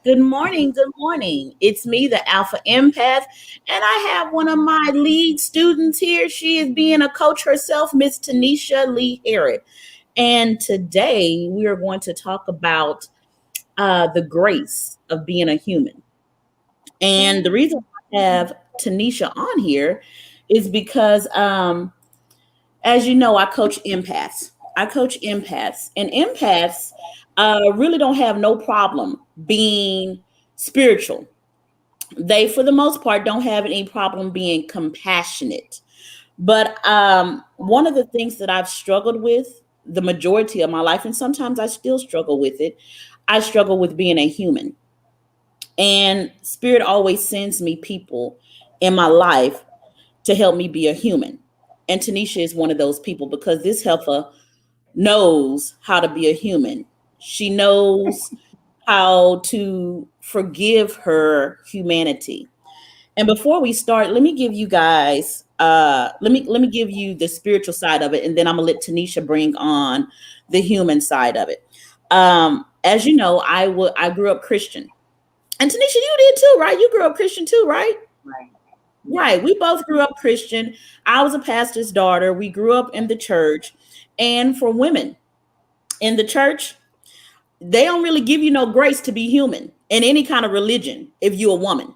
Good morning. Good morning. It's me, the Alpha Empath, and I have one of my lead students here. She is being a coach herself, Miss Tanisha Lee Harrod. And today we are going to talk about the grace of being a human. And the reason I have Tanisha on here is because, as you know, I coach empaths. I coach empaths, and empaths really don't have no problem being spiritual. They, for the most part, don't have any problem being compassionate. But one of the things that I've struggled with the majority of my life, and sometimes I still struggle with it, I struggle with being a human. And Spirit always sends me people in my life to help me be a human. And Tanisha is one of those people because this helper knows how to be a human. She knows how to forgive her humanity. And before we start, let me give you guys let me give you the spiritual side of it, and then I'm gonna let Tanisha bring on the human side of it. As you know, I grew up Christian. And Tanisha, you did too, right? You grew up Christian too, right? Right. Right. We both grew up Christian. I was a pastor's daughter. We grew up in the church. And for women in the church, they don't really give you no grace to be human in any kind of religion if you're a woman.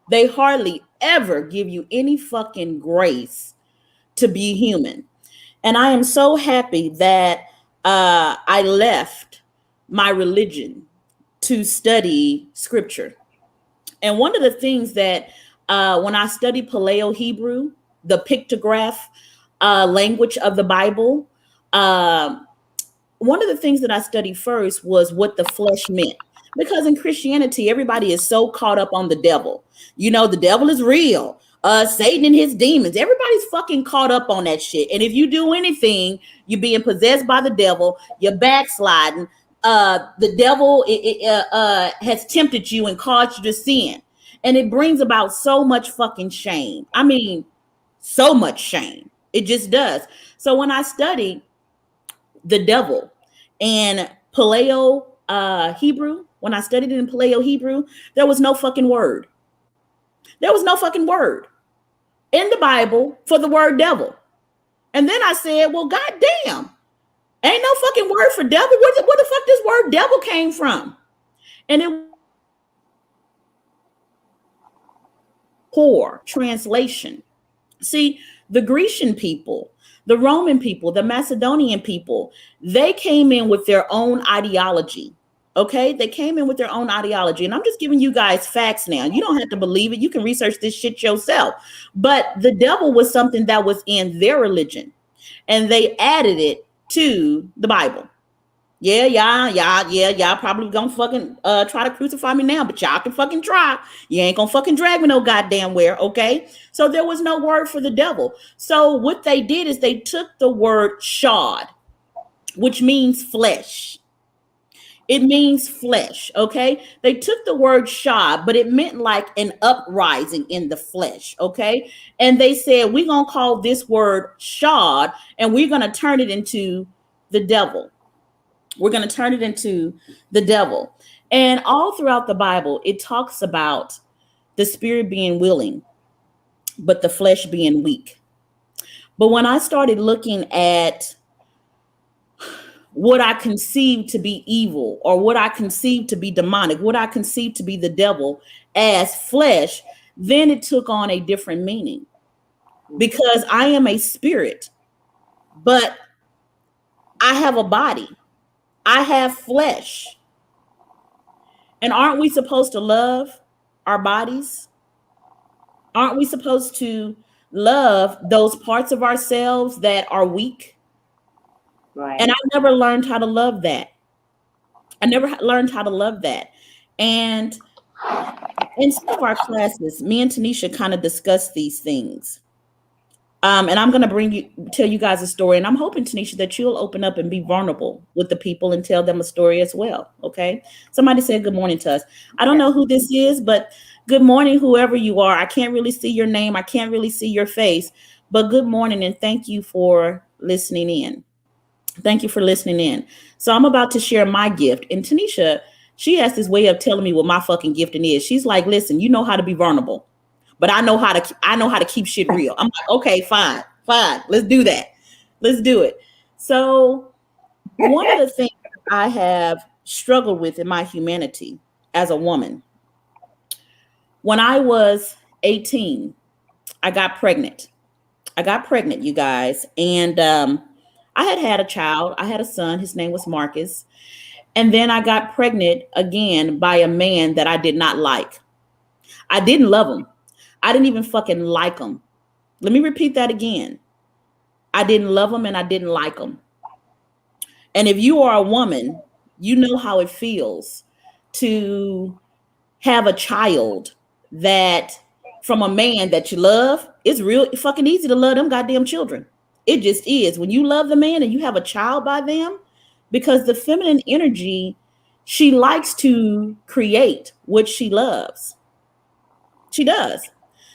They hardly ever give you any fucking grace to be human. And I am so happy that I left my religion to study scripture. And one of the things that when I studied Paleo Hebrew, the pictograph language of the Bible, uh, one of the things that I studied first was what the flesh meant. Because in Christianity, everybody is so caught up on the devil. You know, the devil is real. Satan and his demons. Everybody's fucking caught up on that shit. And if you do anything, you're being possessed by the devil. You're backsliding. The devil has tempted you and caused you to sin, and it brings about so much fucking shame. I mean, so much shame. It just does. So when I studied the devil and Paleo Hebrew, when I studied it in Paleo Hebrew, there was no fucking word. There was no fucking word in the Bible for the word devil. And then I said, well, goddamn, ain't no fucking word for devil. Where the fuck this word devil came from? And it poor translation. See, the Grecian people, the Roman people, the Macedonian people, they came in with their own ideology. Okay, they came in with their own ideology. And I'm just giving you guys facts now. You don't have to believe it. You can research this shit yourself. But the devil was something that was in their religion, and they added it to the Bible. Yeah, y'all probably gonna fucking try to crucify me now, but y'all can fucking try. You ain't gonna fucking drag me no goddamn where, okay? So there was no word for the devil. So what they did is they took the word shod, which means flesh. It means flesh, okay? They took the word shod, but it meant like an uprising in the flesh, okay? And they said, we're gonna call this word shod, and we're gonna turn it into the devil. We're going to turn it into the devil. And all throughout the Bible, it talks about the spirit being willing, but the flesh being weak. But when I started looking at what I conceived to be evil, or what I conceived to be demonic, what I conceived to be the devil as flesh, then it took on a different meaning. Because I am a spirit, but I have a body. I have flesh. And aren't we supposed to love our bodies? Aren't we supposed to love those parts of ourselves that are weak? And Right. I never learned how to love that. I never learned how to love that. And in some of our classes, me and Tanisha kind of discuss these things. And I'm going to tell you guys a story. And I'm hoping, Tanisha, that you'll open up and be vulnerable with the people and tell them a story as well. Okay. Somebody said good morning to us. I don't Yes. know who this is, but good morning, whoever you are. I can't really see your name. I can't really see your face, but good morning. And thank you for listening in. Thank you for listening in. So I'm about to share my gift. And Tanisha, She has this way of telling me what my fucking gifting is. She's like, listen, you know how to be vulnerable, but I know how to keep shit real. I'm like, okay, fine. Let's do that. Let's do it. So one of the things I have struggled with in my humanity as a woman, when I was 18, I got pregnant. You guys. And I had a child. I had a son. His name was Marcus. And then I got pregnant again by a man that I did not like. I didn't love him. I didn't even fucking like him. Let me repeat that again. I didn't love him and I didn't like him. And if you are a woman, you know how it feels to have a child that from a man that you love. It's real fucking easy to love them goddamn children. It just is. When you love the man and you have a child by them, because the feminine energy, she likes to create what she loves. She does.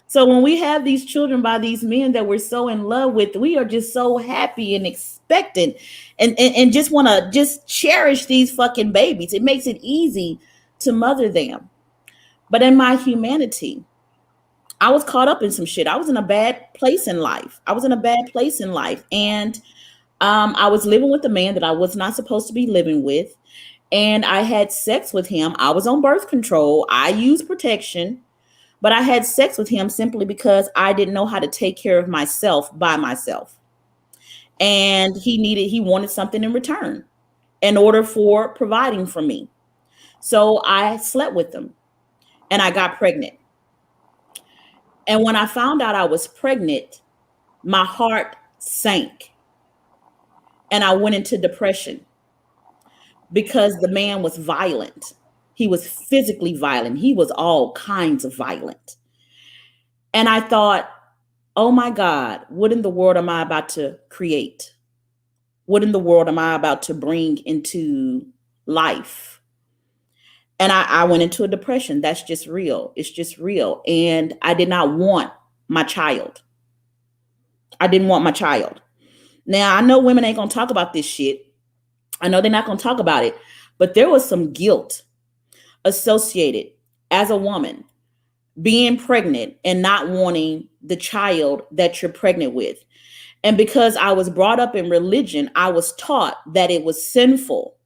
So when we have these children by these men that we're so in love with, we are just so happy and expectant and just want to just cherish these fucking babies. It makes it easy to mother them. But in my humanity, I was caught up in some shit. I was in a bad place in life. And I was living with a man that I was not supposed to be living with. And I had sex with him. I was on birth control. I used protection. But I had sex with him simply because I didn't know how to take care of myself by myself. And he wanted something in return in order for providing for me. So I slept with him and I got pregnant. And when I found out I was pregnant, my heart sank and I went into depression because the man was violent. He was physically violent. He was all kinds of violent. And I thought, oh my God, what in the world am I about to create? What in the world am I about to bring into life? And I went into a depression. That's just real. It's just real. And I did not want my child. I didn't want my child. Now, I know women ain't going to talk about this shit. I know they're not going to talk about it. But there was some guilt associated as a woman being pregnant and not wanting the child that you're pregnant with. And because I was brought up in religion, I was taught that it was sinful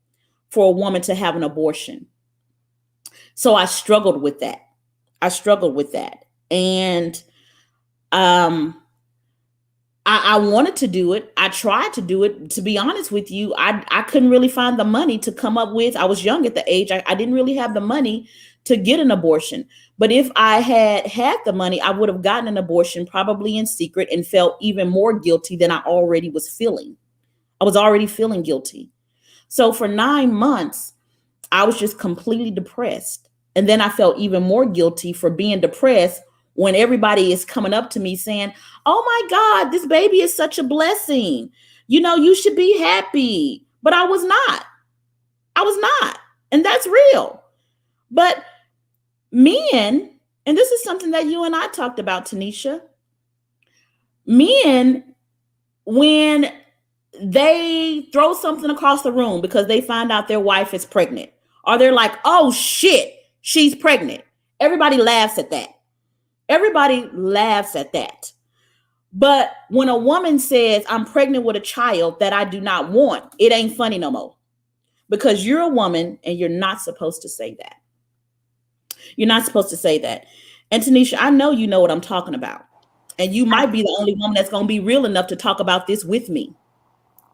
for a woman to have an abortion. So I struggled with that. And I wanted to do it. I tried to do it. To be honest with you, I couldn't really find the money to come up with. I was young at the age. I didn't really have the money to get an abortion. But if I had the money, I would have gotten an abortion probably in secret and felt even more guilty than I already was feeling. I was already feeling guilty. So for 9 months, I was just completely depressed. And then I felt even more guilty for being depressed when everybody is coming up to me saying, oh my God, this baby is such a blessing. You know, you should be happy. But I was not. And that's real. But men, and this is something that you and I talked about, Tanisha. Men, when they throw something across the room because they find out their wife is pregnant, or they're like, oh shit, she's pregnant. Everybody laughs at that. But when a woman says, I'm pregnant with a child that I do not want, it ain't funny no more. Because you're a woman and you're not supposed to say that. You're not supposed to say that. And Tanisha, I know you know what I'm talking about. And you might be the only woman that's going to be real enough to talk about this with me.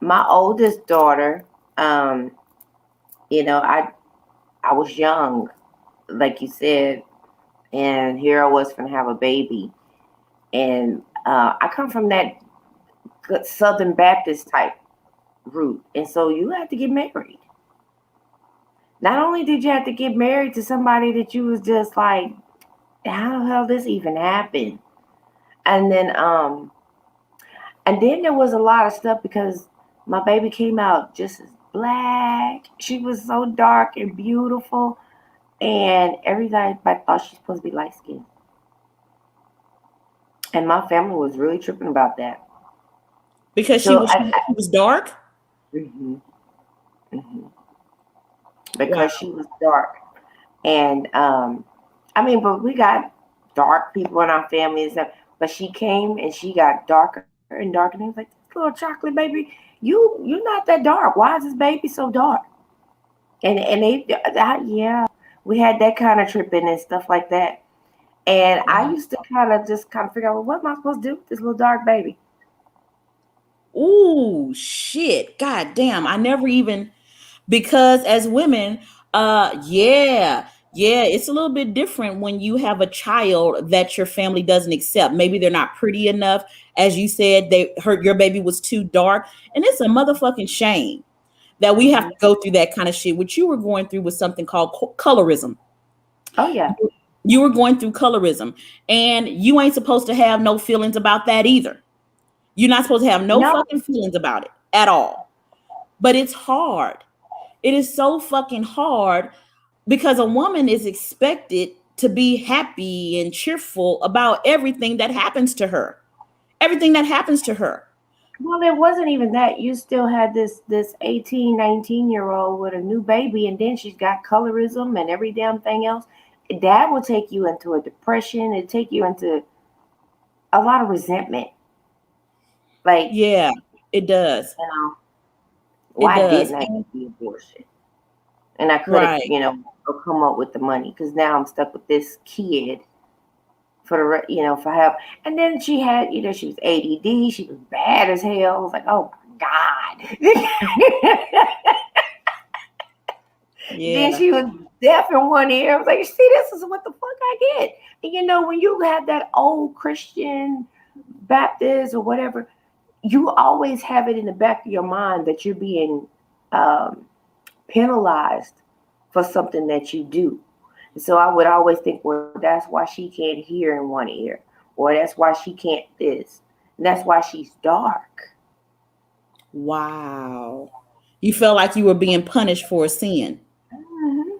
My oldest daughter, you know, I was young, like you said, and here I was going to have a baby. And I come from that good Southern Baptist type route. And so you have to get married. Not only did you have to get married to somebody that you was just like, how the hell this even happened? And then there was a lot of stuff because my baby came out just as black. She was so dark and beautiful. And everybody thought she's supposed to be light skinned. And my family was really tripping about that. Because she was dark? Mm-hmm. Mm-hmm. Wow. because she was dark. And I mean, but we got dark people in our family and stuff. But she came and she got darker and darker. And it was like, this little chocolate baby, you're not that dark. Why is this baby so dark? And yeah, we had that kind of tripping and stuff like that. And I Wow. used to kind of figure out, well, what am I supposed to do with this little dark baby? Ooh, shit. God damn. I never even, because as women, yeah, it's a little bit different when you have a child that your family doesn't accept. Maybe they're not pretty enough. As you said, they heard your baby was too dark. And it's a motherfucking shame that we have Hmm. to go through that kind of shit. What you were going through was something called colorism. Oh yeah. You were going through colorism, and you ain't supposed to have no feelings about that either. You're not supposed to have no No. fucking feelings about it at all. But it's hard. It is so fucking hard because a woman is expected to be happy and cheerful about everything that happens to her. Everything that happens to her. Well, it wasn't even that. You still had this 18, 19-year-old with a new baby, and then she's got colorism and every damn thing else. That will take you into a depression. It take you into a lot of resentment. Like, Yeah, it does. you know, It why does. didn't I And, get the abortion? And I could have, right. come up with the money because now I'm stuck with this kid for for help. And then she had, she was ADD. She was bad as hell. I was like, oh my god. Then Yeah. she was deaf in one ear. I was like, see, this is what the fuck I get. And when you have that old Christian Baptist or whatever, you always have it in the back of your mind that you're being um, penalized for something that you do. And so I would always think, well, that's why she can't hear in one ear, or that's why she can't this, and that's why she's dark. Wow. You felt like you were being punished for a sin. Mhm.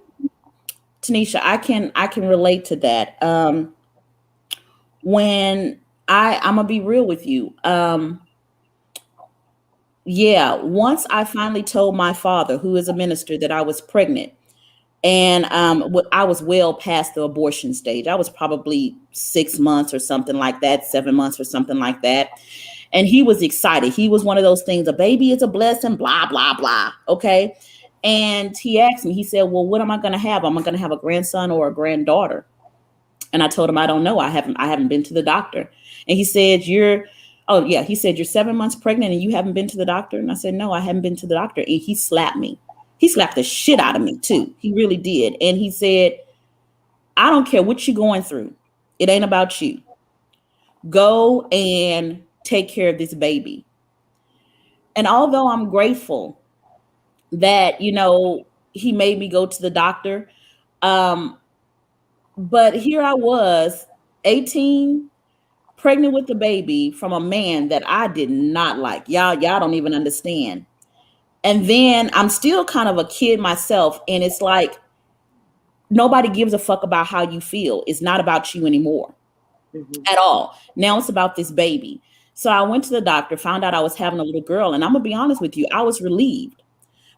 Tanisha, I can relate to that. When I'm gonna be real with you. Yeah, once I finally told my father, who is a minister, that I was pregnant, and I was well past the abortion stage. I was probably 6 months or something like that, 7 months or something like that. And he was excited. He was one of those things, a baby is a blessing, blah, blah, blah. Okay. And he asked me, he said, well, what am I going to have? Am I going to have a grandson or a granddaughter? And I told him, I don't know. I haven't been to the doctor. And he said, oh yeah. He said, you're 7 months pregnant and you haven't been to the doctor. And I said, no, I haven't been to the doctor. And he slapped me. He slapped the shit out of me too. He really did. And he said, I don't care what you're going through. It ain't about you. Go and take care of this baby. And although I'm grateful that, he made me go to the doctor, um, but here I was, 18, pregnant with the baby from a man that I did not like. Y'all don't even understand. And then I'm still kind of a kid myself. And it's like, nobody gives a fuck about how you feel. It's not about you anymore Mhm. at all. Now it's about this baby. So I went to the doctor, found out I was having a little girl. And I'm going to be honest with you, I was relieved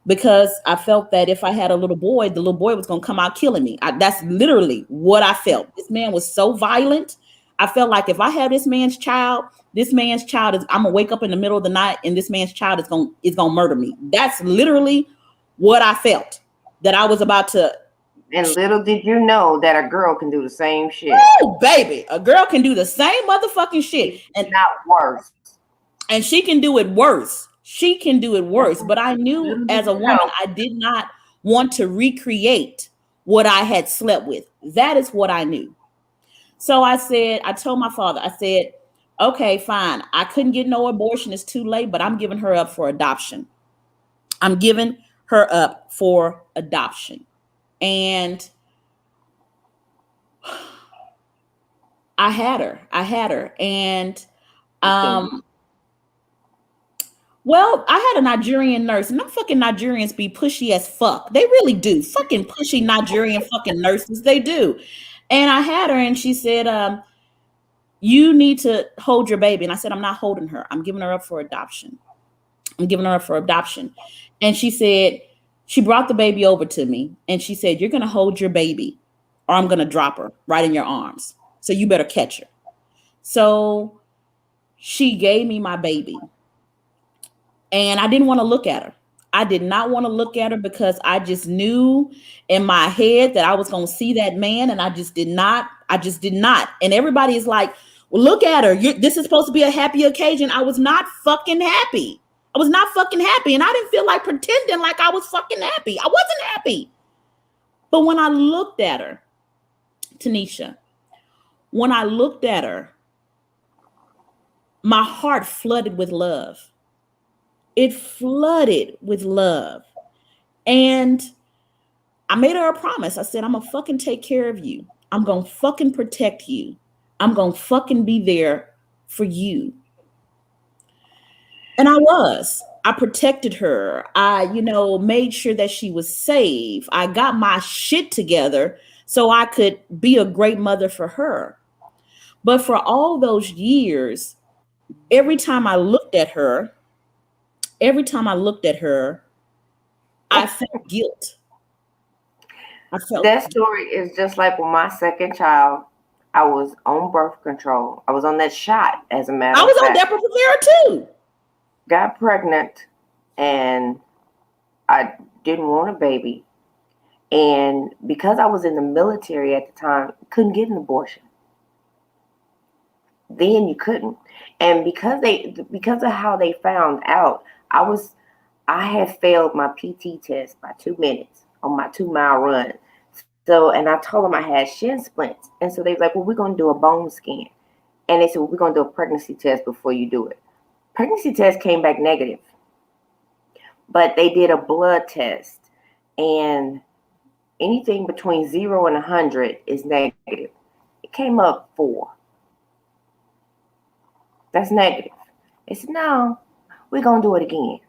because I felt that if I had a little boy, the little boy was going to come out killing me. That's literally what I felt. This man was so violent. I felt like if I have this man's child is, I'm gonna wake up in the middle of the night and this man's child is gonna murder me. That's literally what I felt. That I was about to. And little did you know that a girl can do the same shit. Oh, baby, a girl can do the same motherfucking shit, If and not worse. she can do it worse. She can do it worse. But I knew Little did as a you woman, know. I did not want to recreate what I had slept with. That is what I knew. So I told my father, I said, okay, fine. I couldn't get no abortion. It's too late, but I'm giving her up for adoption. I'm giving her up for adoption. And I had her. I had her. And You couldn't do um, well, I had a Nigerian nurse, and them fucking Nigerians be pushy as fuck. They really do. Fucking pushy Nigerian fucking nurses. They do. And I had her, and she said, you need to hold your baby. And I said, I'm not holding her. I'm giving her up for adoption. I'm giving her up for adoption. And She brought the baby over to me and she said, "You're going to hold your baby or I'm going to drop her right in your arms. So you better catch her." So she gave me my baby and I didn't want to look at her. I did not want to look at her because I just knew in my head that I was going to see that man, and I just did not. I just did not. And everybody is like, "Well, look at her. This is supposed to be a happy occasion." I was not fucking happy. I was not fucking happy. And I didn't feel like pretending like I was fucking happy. I wasn't happy. But when I looked at her, Tanisha, when I looked at her, my heart flooded with love. It flooded with love. And I made her a promise. I said, "I'm going to fucking take care of you. I'm going to fucking protect you. I'm going to fucking be there for you." And I was. I protected her. I, made sure that she was safe. I got my shit together so I could be a great mother for her. But for all those years, every time I looked at her, every time I looked at her, I felt guilt. I felt That story is just like with my second child. I was on birth control. I was on that shot, as a matter I of was on fact. Depo-Provera too. Got pregnant, and I didn't want a baby. And because I was in the military at the time, couldn't get an abortion. Then you couldn't. And because of how they found out, I had failed my PT test by 2 minutes on my 2 mile run. So, and I told them I had shin splints. And so they was like, "Well, we're going to do a bone scan." And they said, "Well, we're going to do a pregnancy test before you do it." Pregnancy test came back negative. But they did a blood test. And anything between 0 and 100 is negative. It came up 4. That's negative. They said, "No, we're going to do it again."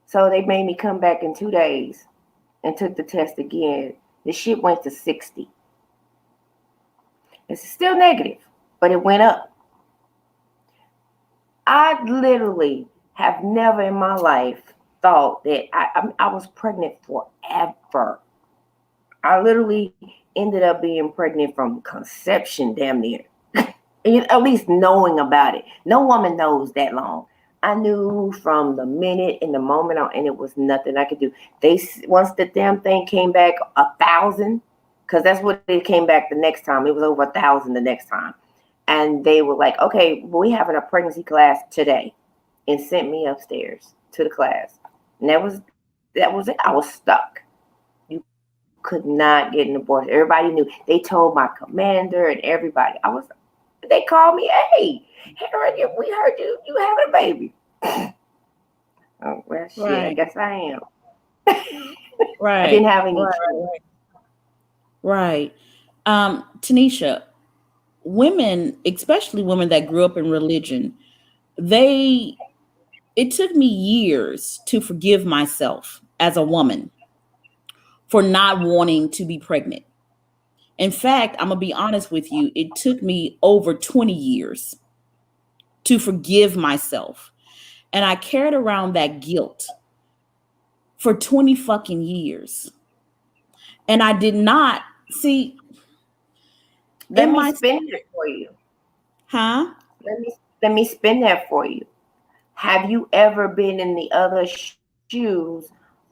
So they made me come back in 2 days and took the test again. The shit went to 60. It's still negative, but it went up. I literally have never in my life thought that I was pregnant forever. I literally ended up being pregnant from conception, damn near. At least knowing about it. No woman knows that long. I knew from the minute and the moment on, and it was nothing I could do. Once the damn thing came back 1,000, because that's what it came back the next time. It was over 1,000 the next time. And they were like, "Okay, we're having a pregnancy class today," and sent me upstairs to the class. And that was it. I was stuck. You could not get an abortion. Everybody knew. They told my commander and everybody. They called me, "Hey, Hera, we heard you having a baby." Oh, well, shit, right. I guess I am. Right. I didn't have any. Right. Tanisha, women, especially women that grew up in religion, it took me years to forgive myself as a woman for not wanting to be pregnant. In fact, I'm going to be honest with you, it took me over 20 years to forgive myself. And I carried around that guilt for 20 fucking years. And I did not see. Let me spin that for you. Huh? Let me spin that for you. Have you ever been in the other shoes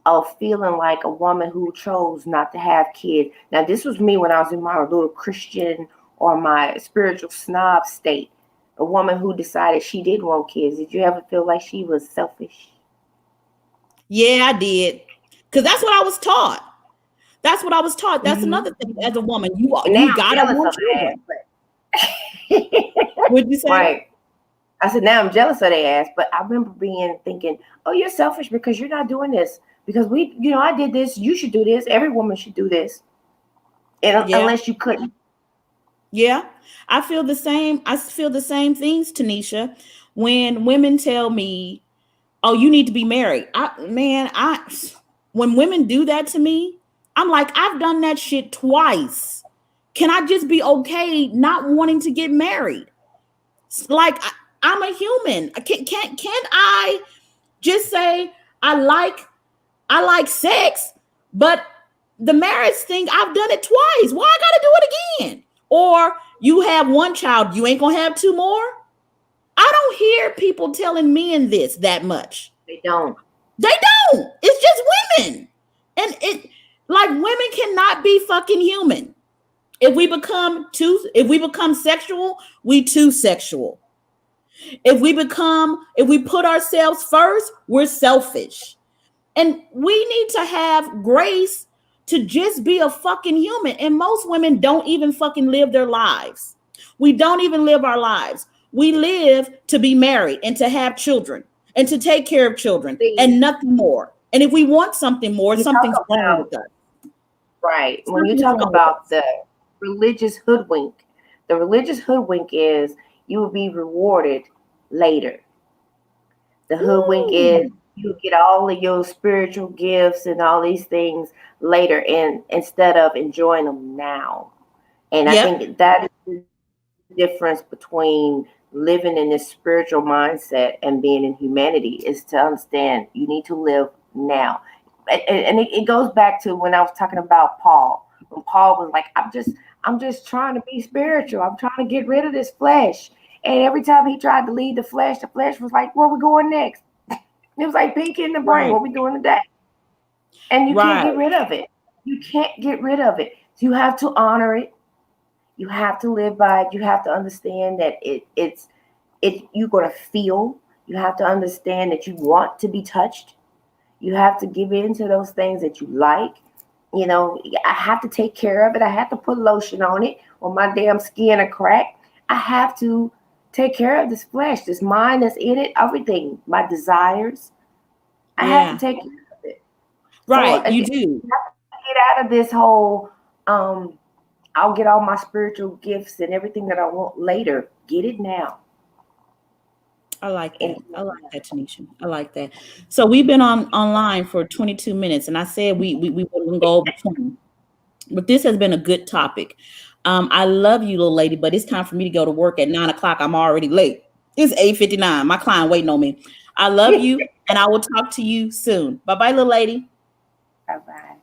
of feeling like a woman who chose not to have kids? Now, this was me when I was in my little Christian or my spiritual snob state. A woman who decided she didn't want kids. Did you ever feel like she was selfish? Yeah, I did. Because that's what I was taught. That's what I was taught. That's another thing. As a woman, you gotta want children. What'd you say? Right. I said, now I'm jealous of their ass, but I remember thinking, "Oh, you're selfish because you're not doing this. Because I did this. You should do this. Every woman should do this. And unless you couldn't." Yeah, I feel the same. I feel the same things, Tanisha. When women tell me, "Oh, you need to be married," when women do that to me, I'm like, I've done that shit twice. Can I just be okay not wanting to get married? Like, I'm a human. Can't I just say I like I like sex, but the marriage thing, I've done it twice. Why I gotta do it again? Or you have one child, you ain't gonna have two more? I don't hear people telling men this that much. They don't. They don't. It's just women. And it like women cannot be fucking human. If we become sexual, we too sexual. If we put ourselves first, we're selfish. And we need to have grace to just be a fucking human. And most women don't even fucking live their lives. We don't even live our lives. We live to be married and to have children and to take care of children and nothing more. And if we want something more, something's wrong with us. Right. When you talk about the religious hoodwink, the religious hoodwink is you will be rewarded later. The hoodwink is you get all of your spiritual gifts and all these things later, and instead of enjoying them now. And I think that is the difference between living in this spiritual mindset and being in humanity, is to understand you need to live now. And it goes back to when I was talking about Paul. When Paul was like, I'm just trying to be spiritual. I'm trying to get rid of this flesh. And every time he tried to leave the flesh was like, where we going next? It was like Pinky in the brain. What we doing today? And you can't get rid of it. You can't get rid of it. You have to honor it. You have to live by it. You have to understand that it's you're gonna feel. You have to understand that you want to be touched. You have to give in to those things that you like. You know, I have to take care of it. I have to put lotion on it, or my damn skin a crack. I have to take care of this flesh, this mind that's in it, everything, my desires. I have to take care of it. Right, so, you do. You have to get out of this whole, I'll get all my spiritual gifts and everything that I want later. Get it now. I like that. I like that, Tanisha. I like that. So we've been online for 22 minutes, and I said we wouldn't go over 20. But this has been a good topic. I love you, little lady, but it's time for me to go to work at 9:00. I'm already late. It's 8:59. My client waiting on me. I love you, and I will talk to you soon. Bye-bye, little lady. Bye-bye.